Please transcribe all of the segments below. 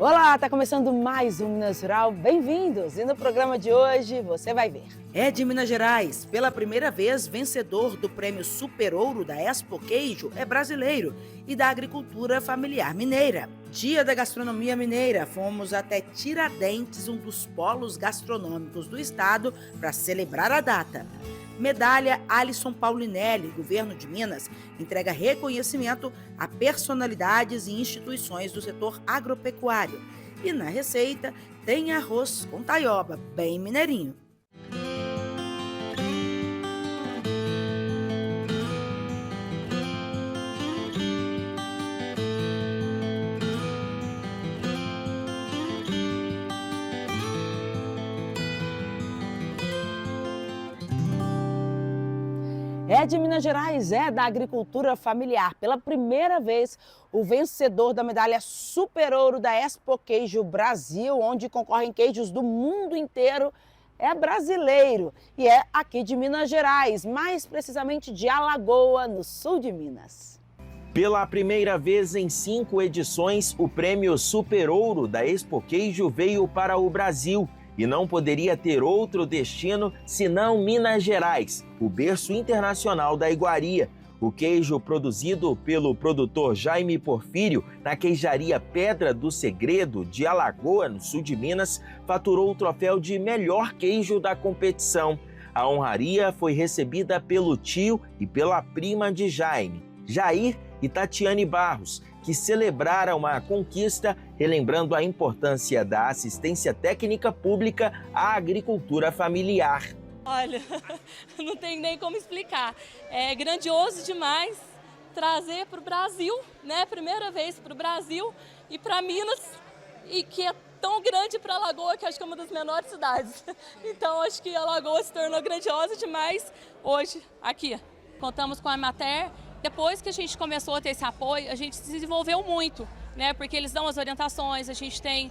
Olá, tá começando mais um Minas Rural, bem-vindos! E no programa de hoje você vai ver. É de Minas Gerais, pela primeira vez vencedor do prêmio Super Ouro da Expo Queijo é brasileiro e da agricultura familiar mineira. Dia da gastronomia mineira, fomos até Tiradentes, um dos polos gastronômicos do estado, para celebrar a data. Medalha Alisson Paulinelli, governo de Minas, entrega reconhecimento a personalidades e instituições do setor agropecuário. E na receita tem arroz com taioba, bem mineirinho. É de Minas Gerais, é da agricultura familiar. Pela primeira vez, o vencedor da medalha Super Ouro da Expo Queijo Brasil, onde concorrem queijos do mundo inteiro, é brasileiro e é aqui de Minas Gerais, mais precisamente de Alagoas, no sul de Minas. Pela primeira vez em 5 edições, o prêmio Super Ouro da Expo Queijo veio para o Brasil. E não poderia ter outro destino senão Minas Gerais, o berço internacional da iguaria. O queijo produzido pelo produtor Jaime Porfírio na queijaria Pedra do Segredo de Alagoas, no sul de Minas, faturou o troféu de melhor queijo da competição. A honraria foi recebida pelo tio e pela prima de Jaime, Jair e Tatiane Barros, que celebraram a conquista, relembrando a importância da assistência técnica pública à agricultura familiar. Olha, não tem nem como explicar. É grandioso demais trazer para o Brasil, né? Primeira vez para o Brasil e para Minas, e que é tão grande para Alagoas, que acho que é uma das menores cidades. Então, acho que Alagoas se tornou grandiosa demais hoje aqui. Contamos com a Emater. Depois que a gente começou a ter esse apoio, a gente se desenvolveu muito, né? Porque eles dão as orientações, a gente tem,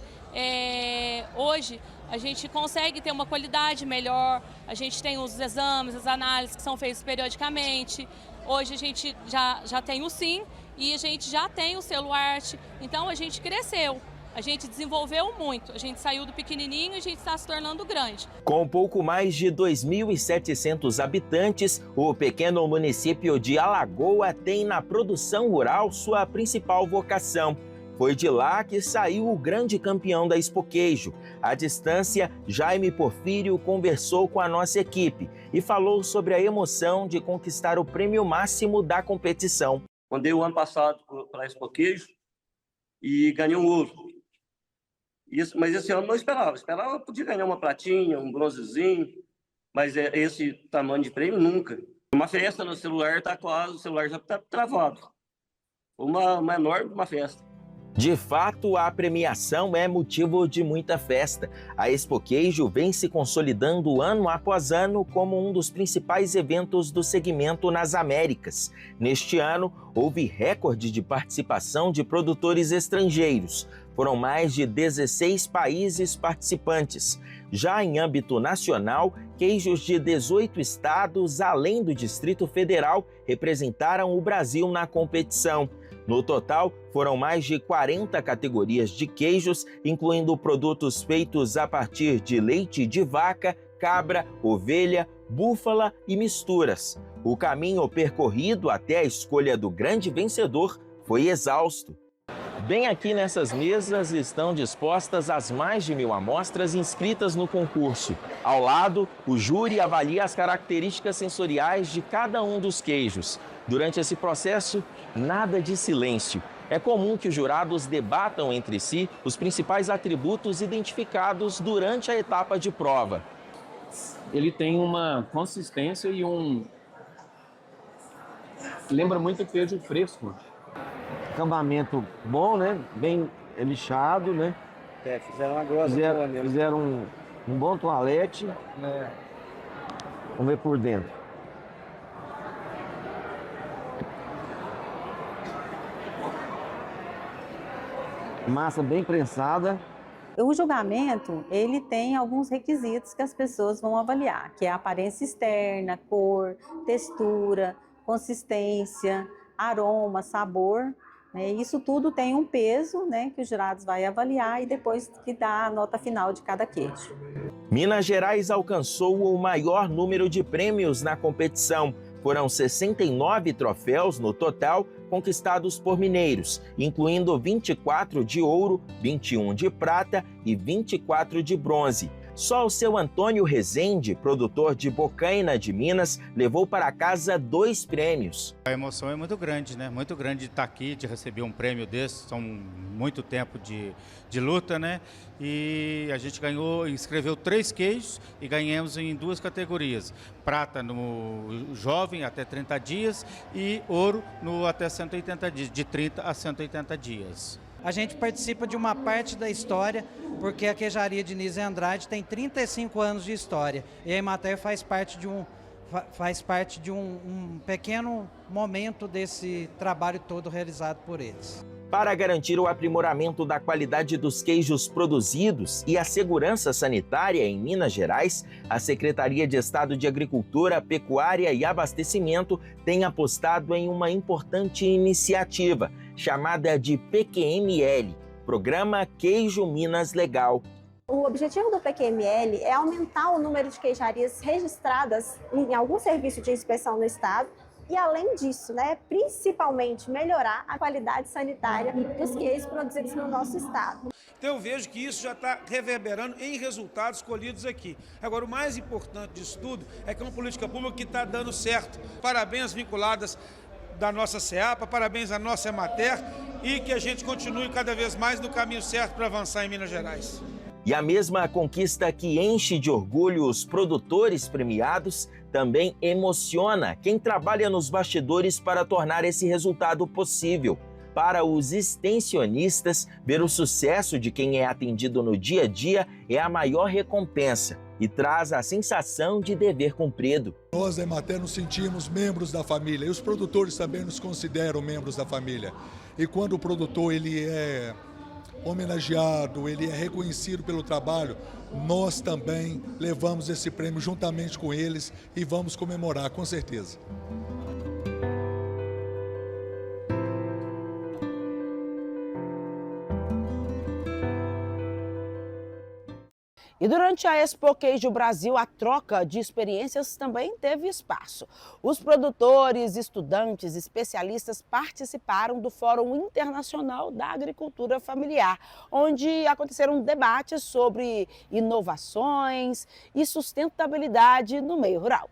hoje, a gente consegue ter uma qualidade melhor, a gente tem os exames, as análises que são feitas periodicamente. Hoje a gente já tem o SIM e a gente já tem o selo Arte, então a gente cresceu. A gente desenvolveu muito, a gente saiu do pequenininho e a gente está se tornando grande. Com pouco mais de 2.700 habitantes, o pequeno município de Alagoas tem na produção rural sua principal vocação. Foi de lá que saiu o grande campeão da Expo Queijo. À distância, Jaime Porfírio conversou com a nossa equipe e falou sobre a emoção de conquistar o prêmio máximo da competição. Andei o ano passado para a Expo Queijo e ganhei um ouro. Mas esse ano não esperava. Esperava poder ganhar uma pratinha, um bronzezinho, mas esse tamanho de prêmio nunca. Uma festa no celular está quase, o celular já está travado. Uma enorme festa. De fato, a premiação é motivo de muita festa. A Expo Queijo vem se consolidando ano após ano como um dos principais eventos do segmento nas Américas. Neste ano, houve recorde de participação de produtores estrangeiros. Foram mais de 16 países participantes. Já em âmbito nacional, queijos de 18 estados, além do Distrito Federal, representaram o Brasil na competição. No total, foram mais de 40 categorias de queijos, incluindo produtos feitos a partir de leite de vaca, cabra, ovelha, búfala e misturas. O caminho percorrido até a escolha do grande vencedor foi exausto. Bem aqui nessas mesas estão dispostas as mais de 1.000 amostras inscritas no concurso. Ao lado, o júri avalia as características sensoriais de cada um dos queijos. Durante esse processo, nada de silêncio. É comum que os jurados debatam entre si os principais atributos identificados durante a etapa de prova. Ele tem uma consistência e lembra muito queijo fresco. Acabamento bom, né? Bem lixado, né? Fizeram uma grossa. Fizeram um bom toalete. Vamos ver por dentro. Massa bem prensada. O julgamento, ele tem alguns requisitos que as pessoas vão avaliar, que é a aparência externa, cor, textura, consistência, aroma, sabor né? Isso tudo tem um peso, né, que os jurados vai avaliar e depois que dá a nota final de cada queijo. Minas Gerais alcançou o maior número de prêmios na competição. Foram 69 troféus no total conquistados por mineiros, incluindo 24 de ouro, 21 de prata e 24 de bronze. Só o seu Antônio Rezende, produtor de Bocaina de Minas, levou para casa 2 prêmios. A emoção é muito grande, né? Muito grande de estar aqui, de receber um prêmio desse. São muito tempo de luta, né? E a gente inscreveu 3 queijos e ganhamos em 2 categorias. Prata no jovem, até 30 dias, e ouro no até 180 dias, de 30 a 180 dias. A gente participa de uma parte da história, porque a queijaria Diniz e Andrade tem 35 anos de história. E a Emater faz parte de um pequeno momento desse trabalho todo realizado por eles. Para garantir o aprimoramento da qualidade dos queijos produzidos e a segurança sanitária em Minas Gerais, a Secretaria de Estado de Agricultura, Pecuária e Abastecimento tem apostado em uma importante iniciativa, chamada de PQML, Programa Queijo Minas Legal. O objetivo do PQML é aumentar o número de queijarias registradas em algum serviço de inspeção no estado e, além disso, principalmente melhorar a qualidade sanitária dos queijos produzidos no nosso estado. Então eu vejo que isso já está reverberando em resultados colhidos aqui. Agora, o mais importante disso tudo é que é uma política pública que está dando certo. Parabéns vinculadas da nossa SEAPA, parabéns à nossa Emater e que a gente continue cada vez mais no caminho certo para avançar em Minas Gerais. E a mesma conquista que enche de orgulho os produtores premiados também emociona quem trabalha nos bastidores para tornar esse resultado possível. Para os extensionistas, ver o sucesso de quem é atendido no dia a dia é a maior recompensa e traz a sensação de dever cumprido. Nós da Emater nos sentimos membros da família e os produtores também nos consideram membros da família. E quando o produtor ele é homenageado, ele é reconhecido pelo trabalho, nós também levamos esse prêmio juntamente com eles e vamos comemorar, com certeza. E durante a Expo Queijo Brasil, a troca de experiências também teve espaço. Os produtores, estudantes, especialistas participaram do Fórum Internacional da Agricultura Familiar, onde aconteceram debates sobre inovações e sustentabilidade no meio rural.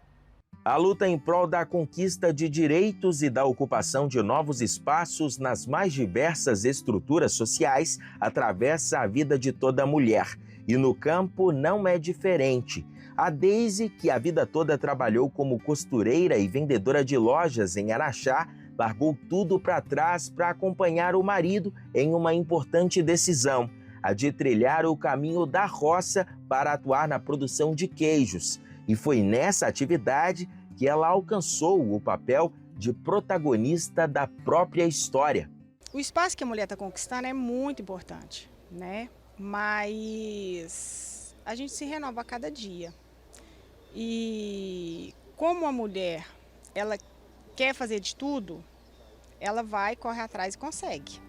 A luta em prol da conquista de direitos e da ocupação de novos espaços nas mais diversas estruturas sociais atravessa a vida de toda mulher. E no campo não é diferente. A Deise, que a vida toda trabalhou como costureira e vendedora de lojas em Araxá, largou tudo para trás para acompanhar o marido em uma importante decisão, a de trilhar o caminho da roça para atuar na produção de queijos. E foi nessa atividade que ela alcançou o papel de protagonista da própria história. O espaço que a mulher está conquistando é muito importante, né? Mas a gente se renova a cada dia. E como a mulher, ela quer fazer de tudo, ela vai, corre atrás e consegue.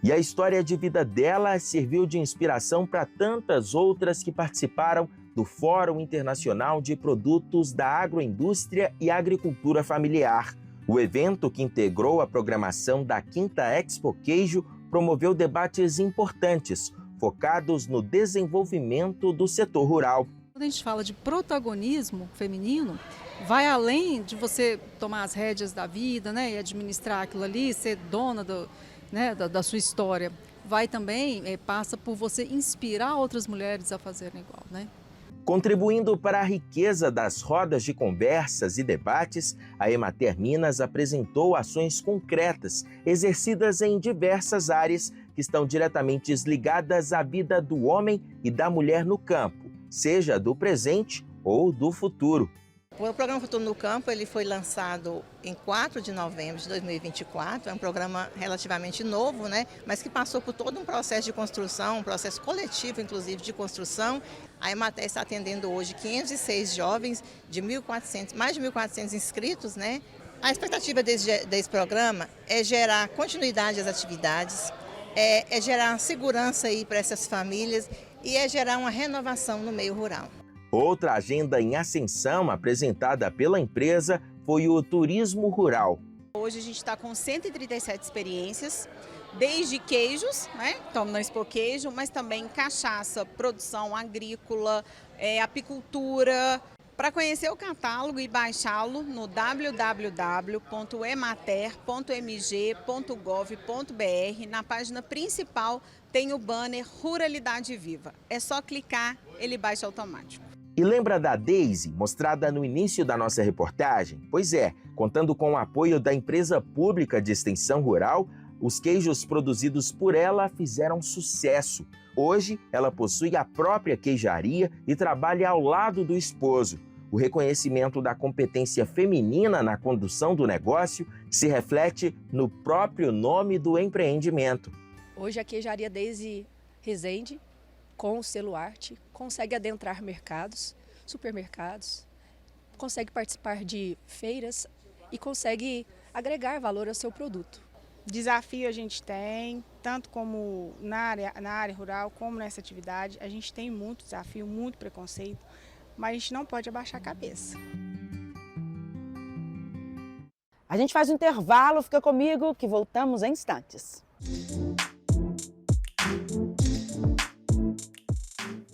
E a história de vida dela serviu de inspiração para tantas outras que participaram do Fórum Internacional de Produtos da Agroindústria e Agricultura Familiar. O evento, que integrou a programação da 5ª Expo Queijo, promoveu debates importantes, focados no desenvolvimento do setor rural. Quando a gente fala de protagonismo feminino, vai além de você tomar as rédeas da vida, né, e administrar aquilo ali, ser dona da sua história. Vai também, passa por você inspirar outras mulheres a fazerem igual, né? Contribuindo para a riqueza das rodas de conversas e debates, a Emater Minas apresentou ações concretas, exercidas em diversas áreas que estão diretamente ligadas à vida do homem e da mulher no campo, seja do presente ou do futuro. O programa Futuro no Campo ele foi lançado em 4 de novembro de 2024, é um programa relativamente novo, né? Mas que passou por todo um processo de construção, um processo coletivo, inclusive, de construção. A Emater está atendendo hoje 506 jovens, de mais de 1.400 inscritos, né? A expectativa desse programa é gerar continuidade às atividades, é gerar segurança aí para essas famílias e é gerar uma renovação no meio rural. Outra agenda em ascensão apresentada pela empresa foi o turismo rural. Hoje a gente está com 137 experiências, desde queijos, né? Estamos na Expo Queijo, mas também cachaça, produção agrícola, apicultura. Para conhecer o catálogo e baixá-lo no www.emater.mg.gov.br, na página principal tem o banner Ruralidade Viva. É só clicar, ele baixa automático. E lembra da Daisy, mostrada no início da nossa reportagem? Pois é, contando com o apoio da empresa pública de extensão rural, os queijos produzidos por ela fizeram sucesso. Hoje, ela possui a própria queijaria e trabalha ao lado do esposo. O reconhecimento da competência feminina na condução do negócio se reflete no próprio nome do empreendimento. Hoje a queijaria Daisy Rezende, com o selo Arte, consegue adentrar mercados, supermercados, consegue participar de feiras e consegue agregar valor ao seu produto. Desafio a gente tem, tanto como na área rural, como nessa atividade. A gente tem muito desafio, muito preconceito, mas a gente não pode abaixar a cabeça. A gente faz um intervalo, fica comigo que voltamos em instantes.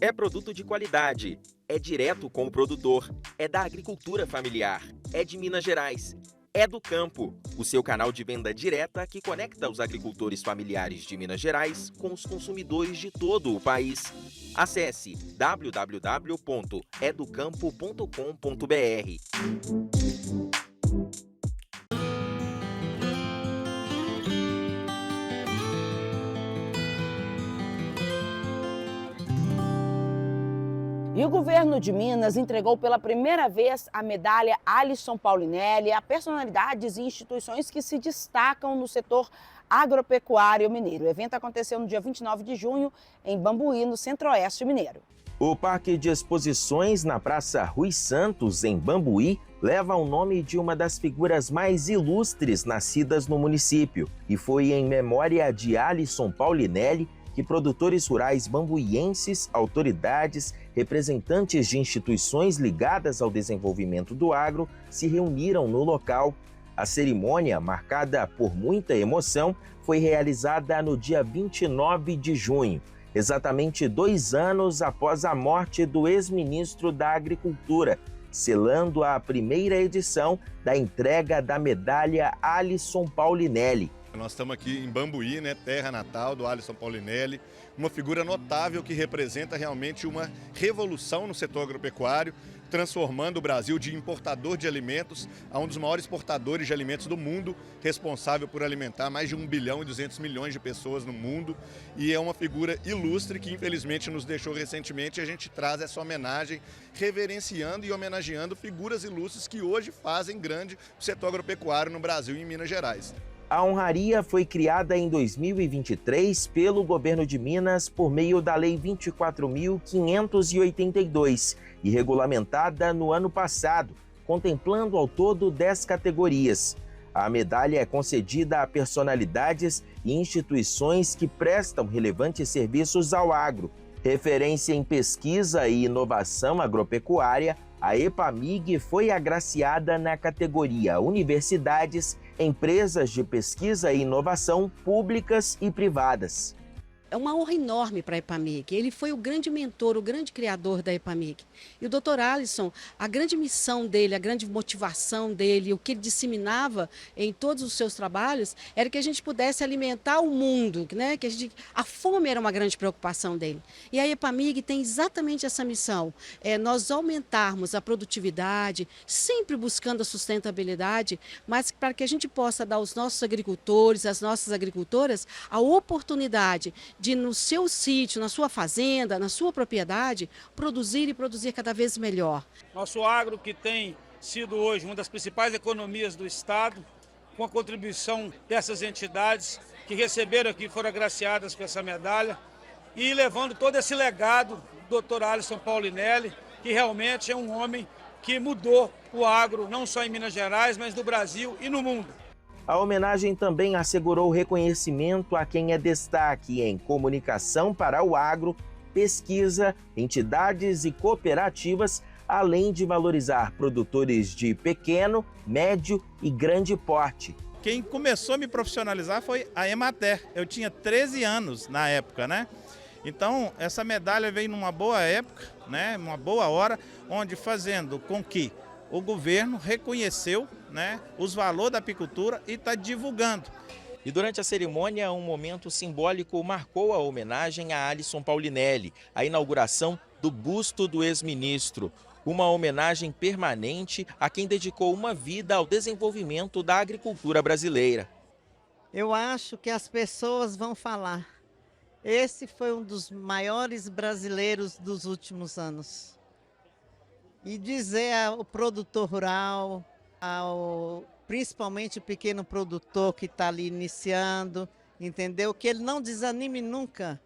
É produto de qualidade, é direto com o produtor, é da agricultura familiar, é de Minas Gerais. É do Campo, o seu canal de venda direta que conecta os agricultores familiares de Minas Gerais com os consumidores de todo o país. Acesse www.educampo.com.br. E o governo de Minas entregou pela primeira vez a medalha Alisson Paulinelli a personalidades e instituições que se destacam no setor agropecuário mineiro. O evento aconteceu no dia 29 de junho em Bambuí, no Centro-Oeste mineiro. O Parque de Exposições na Praça Rui Santos, em Bambuí, leva o nome de uma das figuras mais ilustres nascidas no município e foi em memória de Alisson Paulinelli que produtores rurais bambuienses, autoridades, representantes de instituições ligadas ao desenvolvimento do agro se reuniram no local. A cerimônia, marcada por muita emoção, foi realizada no dia 29 de junho, exatamente 2 anos após a morte do ex-ministro da Agricultura, selando a primeira edição da entrega da medalha Alisson Paulinelli. Nós estamos aqui em Bambuí, né, terra natal do Alisson Paulinelli, uma figura notável que representa realmente uma revolução no setor agropecuário, transformando o Brasil de importador de alimentos a um dos maiores exportadores de alimentos do mundo, responsável por alimentar mais de 1 bilhão e 200 milhões de pessoas no mundo. E é uma figura ilustre que infelizmente nos deixou recentemente, e a gente traz essa homenagem reverenciando e homenageando figuras ilustres que hoje fazem grande o setor agropecuário no Brasil e em Minas Gerais. A honraria foi criada em 2023 pelo governo de Minas por meio da Lei 24.582 e regulamentada no ano passado, contemplando ao todo 10 categorias. A medalha é concedida a personalidades e instituições que prestam relevantes serviços ao agro. Referência em pesquisa e inovação agropecuária, a EPAMIG foi agraciada na categoria Universidades, Empresas de Pesquisa e Inovação Públicas e Privadas. É uma honra enorme para a EPAMIG. Ele foi o grande mentor, o grande criador da EPAMIG. E o Dr. Alisson, a grande missão dele, a grande motivação dele, o que ele disseminava em todos os seus trabalhos, era que a gente pudesse alimentar o mundo, né? A fome era uma grande preocupação dele. E a EPAMIG tem exatamente essa missão, nós aumentarmos a produtividade, sempre buscando a sustentabilidade, mas para que a gente possa dar aos nossos agricultores, às nossas agricultoras, a oportunidade de no seu sítio, na sua fazenda, na sua propriedade, produzir e produzir cada vez melhor. Nosso agro, que tem sido hoje uma das principais economias do Estado, com a contribuição dessas entidades que receberam aqui, foram agraciadas com essa medalha, e levando todo esse legado do Dr. Alisson Paulinelli, que realmente é um homem que mudou o agro, não só em Minas Gerais, mas no Brasil e no mundo. A homenagem também assegurou reconhecimento a quem é destaque em comunicação para o agro, pesquisa, entidades e cooperativas, além de valorizar produtores de pequeno, médio e grande porte. Quem começou a me profissionalizar foi a Emater. Eu tinha 13 anos na época, né? Então, essa medalha veio numa boa época, né? Uma boa hora, onde fazendo com que o governo reconheceu, né, os valores da apicultura e está divulgando. E durante a cerimônia, um momento simbólico marcou a homenagem a Alisson Paulinelli, a inauguração do busto do ex-ministro. Uma homenagem permanente a quem dedicou uma vida ao desenvolvimento da agricultura brasileira. Eu acho que as pessoas vão falar. Esse foi um dos maiores brasileiros dos últimos anos. E dizer ao produtor rural, principalmente o pequeno produtor que está ali iniciando, entendeu? Que ele não desanime nunca,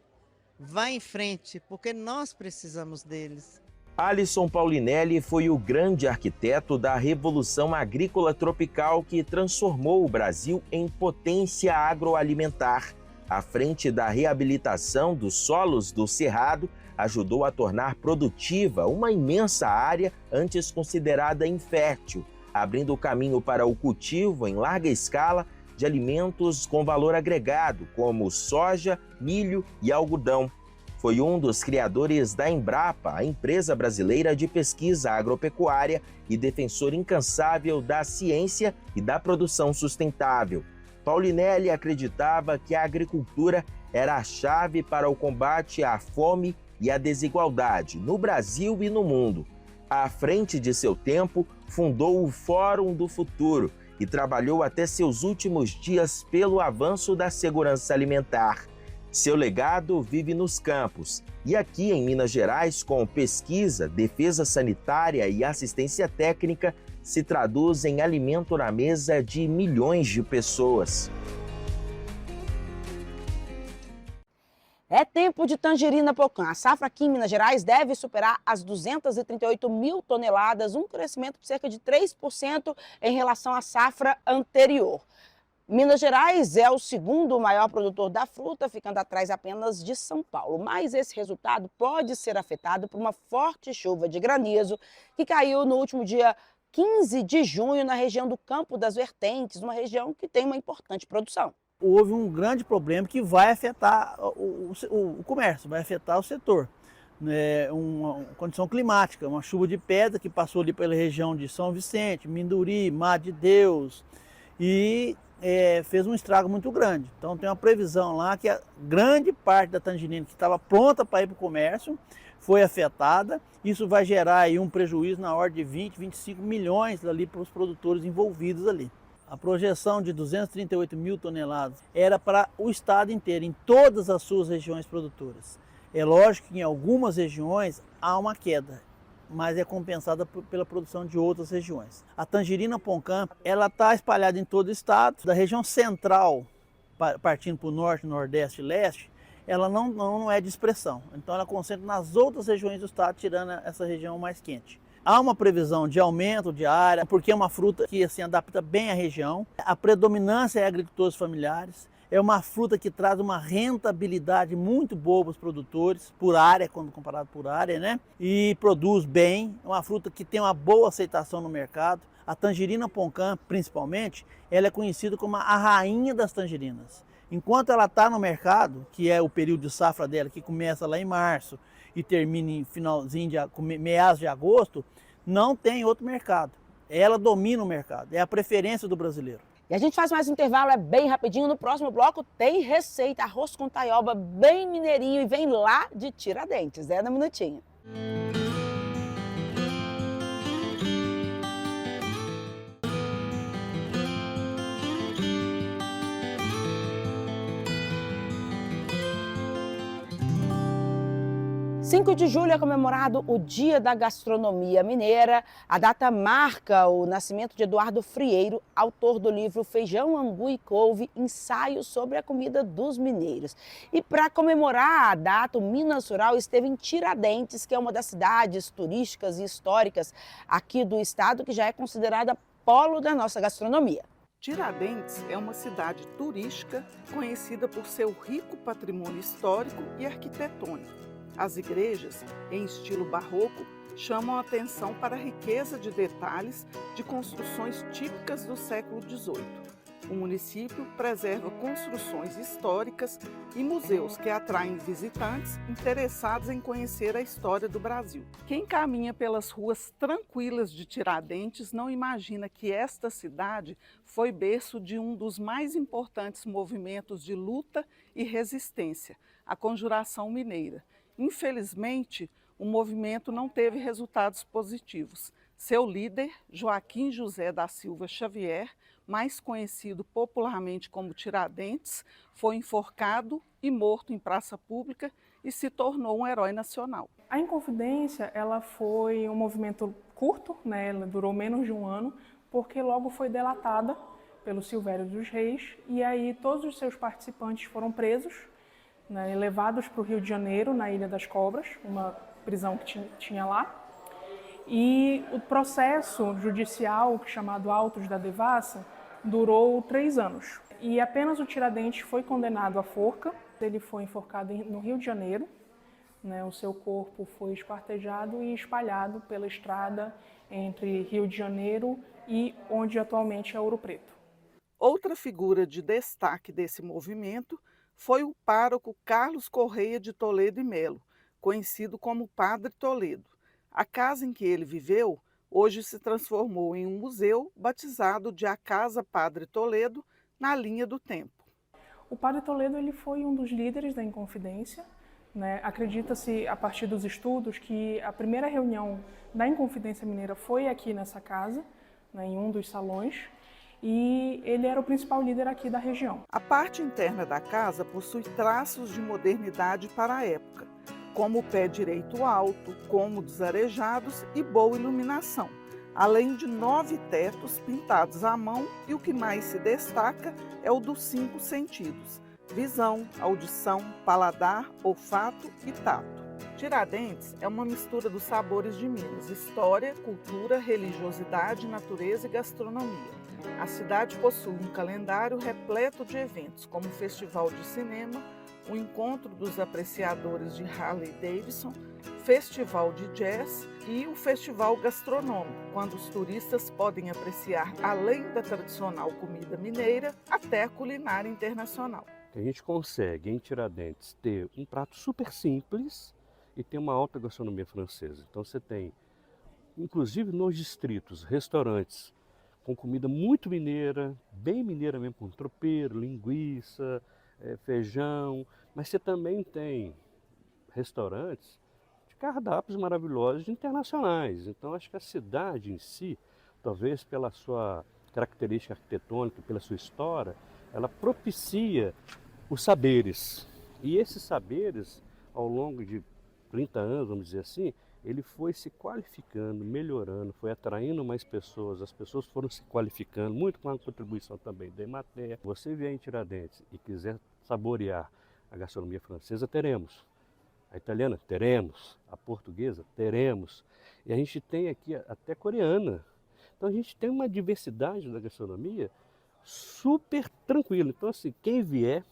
vá em frente, porque nós precisamos deles. Alisson Paulinelli foi o grande arquiteto da Revolução Agrícola Tropical que transformou o Brasil em potência agroalimentar. À frente da reabilitação dos solos do Cerrado, ajudou a tornar produtiva uma imensa área antes considerada infértil, abrindo o caminho para o cultivo em larga escala de alimentos com valor agregado, como soja, milho e algodão. Foi um dos criadores da Embrapa, a empresa brasileira de pesquisa agropecuária, e defensor incansável da ciência e da produção sustentável. Paulinelli acreditava que a agricultura era a chave para o combate à fome e à desigualdade no Brasil e no mundo. À frente de seu tempo, fundou o Fórum do Futuro e trabalhou até seus últimos dias pelo avanço da segurança alimentar. Seu legado vive nos campos e aqui em Minas Gerais, com pesquisa, defesa sanitária e assistência técnica, se traduz em alimento na mesa de milhões de pessoas. É tempo de tangerina pocã. A safra aqui em Minas Gerais deve superar as 238 mil toneladas, um crescimento de cerca de 3% em relação à safra anterior. Minas Gerais é o segundo maior produtor da fruta, ficando atrás apenas de São Paulo. Mas esse resultado pode ser afetado por uma forte chuva de granizo que caiu no último dia 15 de junho na região do Campo das Vertentes, uma região que tem uma importante produção. Houve um grande problema que vai afetar o comércio, vai afetar o setor. Uma condição climática, uma chuva de pedra que passou ali pela região de São Vicente, Minduri, Mar de Deus e fez um estrago muito grande. Então tem uma previsão lá que a grande parte da tangerina que estava pronta para ir para o comércio foi afetada. Isso vai gerar aí um prejuízo na ordem de 20, 25 milhões ali para os produtores envolvidos ali. A projeção de 238 mil toneladas era para o estado inteiro, em todas as suas regiões produtoras. É lógico que em algumas regiões há uma queda, mas é compensada pela produção de outras regiões. A tangerina pocã, ela está espalhada em todo o estado. Da região central, partindo para o norte, nordeste e leste, ela não é de expressão. Então ela concentra nas outras regiões do estado, tirando essa região mais quente. Há uma previsão de aumento de área, porque é uma fruta que assim, adapta bem à região. A predominância é agricultores familiares. É uma fruta que traz uma rentabilidade muito boa para os produtores, por área, quando comparado por área, né? E produz bem. É uma fruta que tem uma boa aceitação no mercado. A tangerina pocã, principalmente, ela é conhecida como a rainha das tangerinas. Enquanto ela está no mercado, que é o período de safra dela, que começa lá em março e termina em meados de agosto, não tem outro mercado. Ela domina o mercado, é a preferência do brasileiro. E a gente faz mais um intervalo, é bem rapidinho. No próximo bloco tem receita, arroz com taioba bem mineirinho e vem lá de Tiradentes, no minutinho. 5 de julho é comemorado o Dia da Gastronomia Mineira. A data marca o nascimento de Eduardo Frieiro, autor do livro Feijão, Angu e Couve, ensaios sobre a comida dos mineiros. E para comemorar a data, o Minas Rural esteve em Tiradentes, que é uma das cidades turísticas e históricas aqui do estado, que já é considerada polo da nossa gastronomia. Tiradentes é uma cidade turística conhecida por seu rico patrimônio histórico e arquitetônico. As igrejas, em estilo barroco, chamam a atenção para a riqueza de detalhes de construções típicas do século XVIII. O município preserva construções históricas e museus que atraem visitantes interessados em conhecer a história do Brasil. Quem caminha pelas ruas tranquilas de Tiradentes não imagina que esta cidade foi berço de um dos mais importantes movimentos de luta e resistência, a Conjuração Mineira. Infelizmente, o movimento não teve resultados positivos. Seu líder, Joaquim José da Silva Xavier, mais conhecido popularmente como Tiradentes, foi enforcado e morto em praça pública e se tornou um herói nacional. A Inconfidência ela foi um movimento curto, né? Ela durou menos de um ano, porque logo foi delatada pelo Silvério dos Reis e aí todos os seus participantes foram presos, né, levados para o Rio de Janeiro, na Ilha das Cobras, uma prisão que tinha lá. E o processo judicial, chamado Autos da Devassa, durou 3 anos. E apenas o Tiradentes foi condenado à forca. Ele foi enforcado no Rio de Janeiro, né? O seu corpo foi esquartejado e espalhado pela estrada entre Rio de Janeiro e onde atualmente é Ouro Preto. Outra figura de destaque desse movimento foi o pároco Carlos Correia de Toledo e Melo, conhecido como Padre Toledo. A casa em que ele viveu hoje se transformou em um museu batizado de A Casa Padre Toledo, na linha do tempo. O Padre Toledo ele foi um dos líderes da Inconfidência, né? Acredita-se, a partir dos estudos, que a primeira reunião da Inconfidência Mineira foi aqui nessa casa, né, em um dos salões, e ele era o principal líder aqui da região. A parte interna da casa possui traços de modernidade para a época, como o pé direito alto, cômodos arejados e boa iluminação, além de 9 tetos pintados à mão e o que mais se destaca é o dos 5 sentidos: visão, audição, paladar, olfato e tato. Tiradentes é uma mistura dos sabores de Minas: história, cultura, religiosidade, natureza e gastronomia. A cidade possui um calendário repleto de eventos, como o Festival de Cinema, o Encontro dos Apreciadores de Harley Davidson, Festival de Jazz e o Festival Gastronômico, quando os turistas podem apreciar, além da tradicional comida mineira, até a culinária internacional. A gente consegue, em Tiradentes, ter um prato super simples e ter uma alta gastronomia francesa. Então você tem, inclusive nos distritos, restaurantes com comida muito mineira, bem mineira mesmo, com tropeiro, linguiça, feijão, mas você também tem restaurantes de cardápios maravilhosos internacionais. Então acho que a cidade em si, talvez pela sua característica arquitetônica, pela sua história, ela propicia os saberes. E esses saberes, ao longo de 30 anos, vamos dizer assim, ele foi se qualificando, melhorando, foi atraindo mais pessoas, as pessoas foram se qualificando, muito com a contribuição também da Emater. Você vier em Tiradentes e quiser saborear a gastronomia francesa, teremos. A italiana, teremos. A portuguesa, teremos. E a gente tem aqui até coreana. Então a gente tem uma diversidade da gastronomia super tranquila. Então assim, quem vier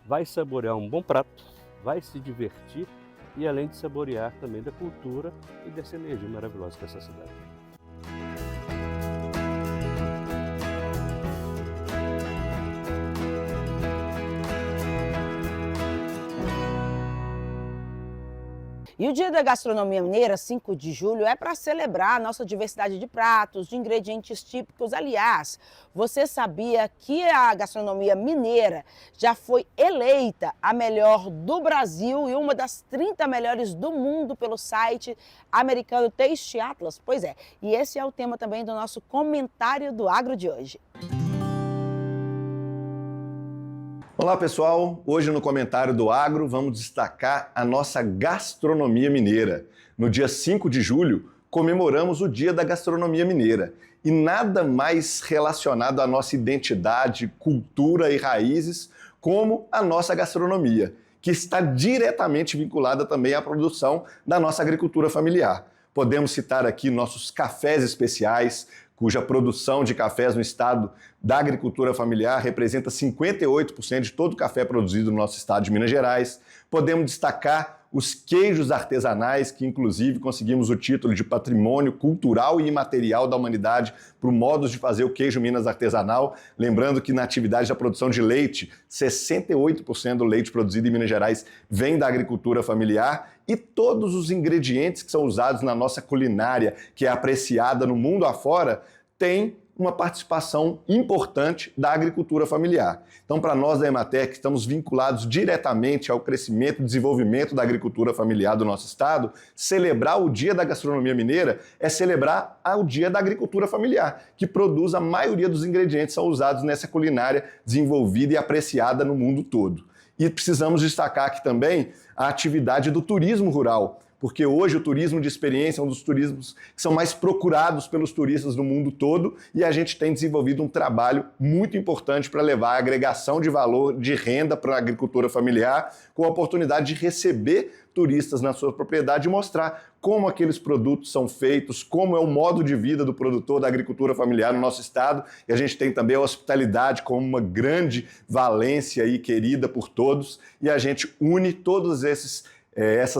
vai saborear um bom prato, vai se divertir e além de saborear também da cultura e dessa energia maravilhosa que é essa cidade. E o Dia da Gastronomia Mineira, 5 de julho, é para celebrar a nossa diversidade de pratos, de ingredientes típicos. Aliás, você sabia que a gastronomia mineira já foi eleita a melhor do Brasil e uma das 30 melhores do mundo pelo site americano Taste Atlas? Pois é, e esse é o tema também do nosso comentário do Agro de hoje. Olá pessoal, hoje no Comentário do Agro vamos destacar a nossa gastronomia mineira. No dia 5 de julho comemoramos o Dia da Gastronomia Mineira e nada mais relacionado à nossa identidade, cultura e raízes como a nossa gastronomia, que está diretamente vinculada também à produção da nossa agricultura familiar. Podemos citar aqui nossos cafés especiais, cuja produção de cafés no estado da agricultura familiar representa 58% de todo o café produzido no nosso estado de Minas Gerais. Podemos destacar os queijos artesanais, que inclusive conseguimos o título de Patrimônio Cultural e Imaterial da Humanidade para o modo de fazer o queijo Minas artesanal. Lembrando que na atividade da produção de leite, 68% do leite produzido em Minas Gerais vem da agricultura familiar. E todos os ingredientes que são usados na nossa culinária, que é apreciada no mundo afora, tem uma participação importante da agricultura familiar. Então, para nós da Emater, que estamos vinculados diretamente ao crescimento e desenvolvimento da agricultura familiar do nosso estado, celebrar o Dia da Gastronomia Mineira é celebrar o Dia da Agricultura Familiar, que produz a maioria dos ingredientes que são usados nessa culinária desenvolvida e apreciada no mundo todo. E precisamos destacar aqui também a atividade do turismo rural, porque hoje o turismo de experiência é um dos turismos que são mais procurados pelos turistas no mundo todo e a gente tem desenvolvido um trabalho muito importante para levar a agregação de valor, de renda para a agricultura familiar, com a oportunidade de receber turistas na sua propriedade e mostrar como aqueles produtos são feitos, como é o modo de vida do produtor da agricultura familiar no nosso estado. E a gente tem também a hospitalidade como uma grande valência aí querida por todos e a gente une todos essas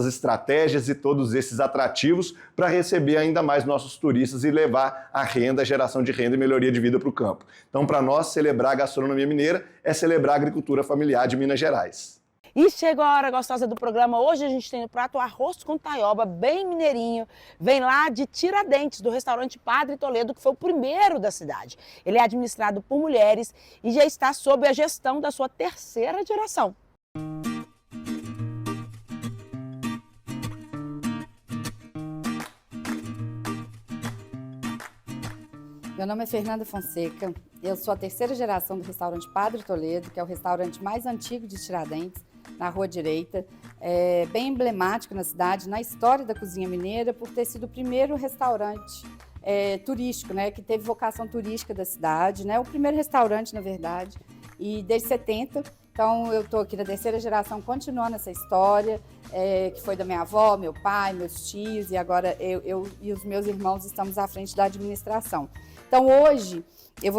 estratégias e todos esses atrativos para receber ainda mais nossos turistas e levar a renda, a geração de renda e melhoria de vida para o campo. Então, para nós, celebrar a gastronomia mineira é celebrar a agricultura familiar de Minas Gerais. E chegou a hora gostosa do programa. Hoje a gente tem no prato arroz com taioba, bem mineirinho. Vem lá de Tiradentes, do restaurante Padre Toledo, que foi o primeiro da cidade. Ele é administrado por mulheres e já está sob a gestão da sua terceira geração. Meu nome é Fernanda Fonseca, eu sou a terceira geração do restaurante Padre Toledo, que é o restaurante mais antigo de Tiradentes, na Rua Direita, bem emblemático na cidade, na história da cozinha mineira, por ter sido o primeiro restaurante turístico, né, que teve vocação turística da cidade, né, o primeiro restaurante, na verdade, e desde 70, então eu estou aqui na terceira geração continuando essa história, que foi da minha avó, meu pai, meus tios, e agora eu e os meus irmãos estamos à frente da administração. Então hoje eu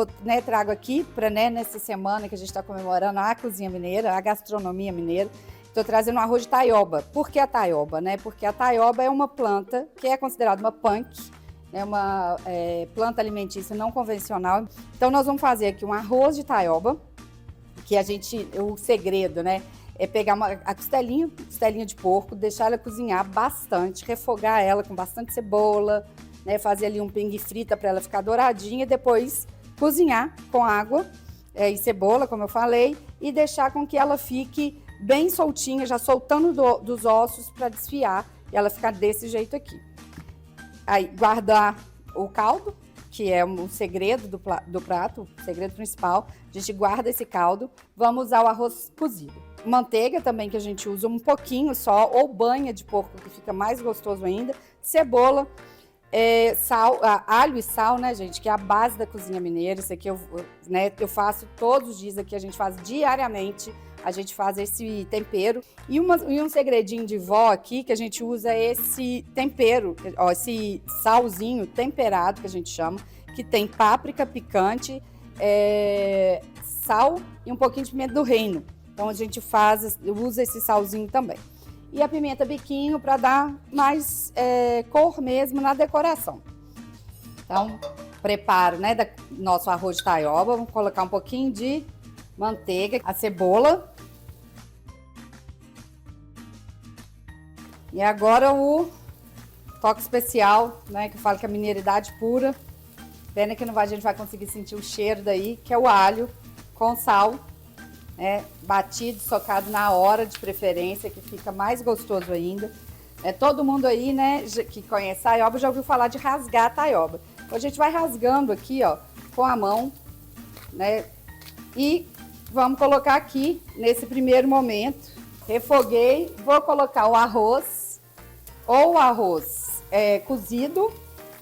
trago aqui para nessa semana que a gente está comemorando a cozinha mineira, a gastronomia mineira, estou trazendo um arroz de taioba. Por que a taioba? Porque a taioba é uma planta que é considerada uma punk, né, uma planta alimentícia não convencional. Então nós vamos fazer aqui um arroz de taioba, que o segredo, né, é pegar a costelinha de porco, deixar ela cozinhar bastante, refogar ela com bastante cebola, né, fazer ali um pingue frita para ela ficar douradinha e depois cozinhar com água e cebola, como eu falei, e deixar com que ela fique bem soltinha, já soltando dos ossos para desfiar e ela ficar desse jeito aqui. Aí guardar o caldo, que é o segredo do prato, o segredo principal, a gente guarda esse caldo, vamos usar o arroz cozido. Manteiga também que a gente usa um pouquinho só, ou banha de porco que fica mais gostoso ainda, cebola, sal, alho e sal, né, gente, que é a base da cozinha mineira. Isso aqui eu faço todos os dias aqui, a gente faz diariamente, a gente faz esse tempero. E um segredinho de vó aqui, que a gente usa esse tempero, esse salzinho temperado, que a gente chama, que tem páprica picante, sal e um pouquinho de pimenta do reino. Então a gente usa esse salzinho também. E a pimenta biquinho para dar mais cor mesmo na decoração. Então, preparo, né, nosso arroz de taioba. Vamos colocar um pouquinho de manteiga, a cebola. E agora o toque especial, né, que eu falo que é a mineiridade pura. Pena que a gente vai conseguir sentir o cheiro daí, que é o alho com sal. Batido, socado na hora de preferência, que fica mais gostoso ainda. Todo mundo aí, né, que conhece a taioba já ouviu falar de rasgar a taioba. Então a gente vai rasgando aqui, ó, com a mão, né, e Vamos colocar aqui, nesse primeiro momento. Refoguei, vou colocar o arroz, ou o arroz cozido,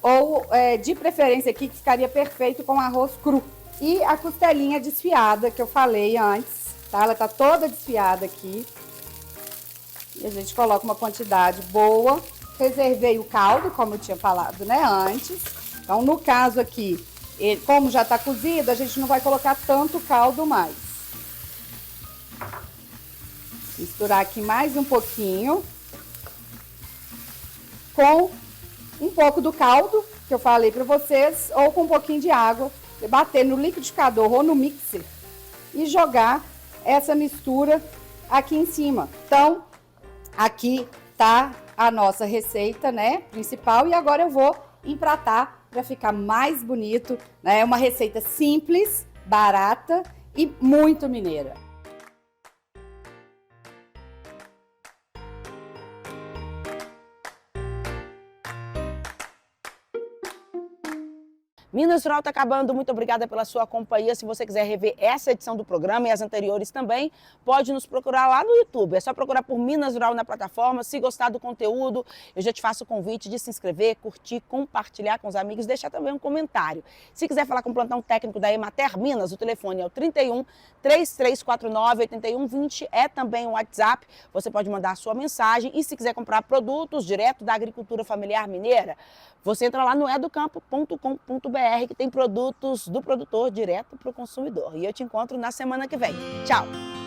ou de preferência aqui, que ficaria perfeito com arroz cru. E a costelinha desfiada, que eu falei antes, tá? Ela tá toda desfiada aqui. E a gente coloca uma quantidade boa. Reservei o caldo, como eu tinha falado, né, antes. Então, no caso aqui, como já tá cozido, a gente não vai colocar tanto caldo mais. Misturar aqui mais um pouquinho. Com um pouco do caldo, que eu falei para vocês, ou com um pouquinho de água. Bater no liquidificador ou no mixer e jogar essa mistura aqui em cima. Então, aqui tá a nossa receita, né, principal, e agora eu vou empratar para ficar mais bonito, né? É uma receita simples, barata e muito mineira. Minas Rural está acabando, muito obrigada pela sua companhia. Se você quiser rever essa edição do programa e as anteriores também, pode nos procurar lá no YouTube. É só procurar por Minas Rural na plataforma. Se gostar do conteúdo, eu já te faço o convite de se inscrever, curtir, compartilhar com os amigos, deixar também um comentário. Se quiser falar com o plantão técnico da Emater Minas, o telefone é o 31 3349 8120, é também o WhatsApp. Você pode mandar a sua mensagem e se quiser comprar produtos direto da agricultura familiar mineira, você entra lá no educampo.com.br que tem produtos do produtor direto para o consumidor. E eu te encontro na semana que vem. Tchau!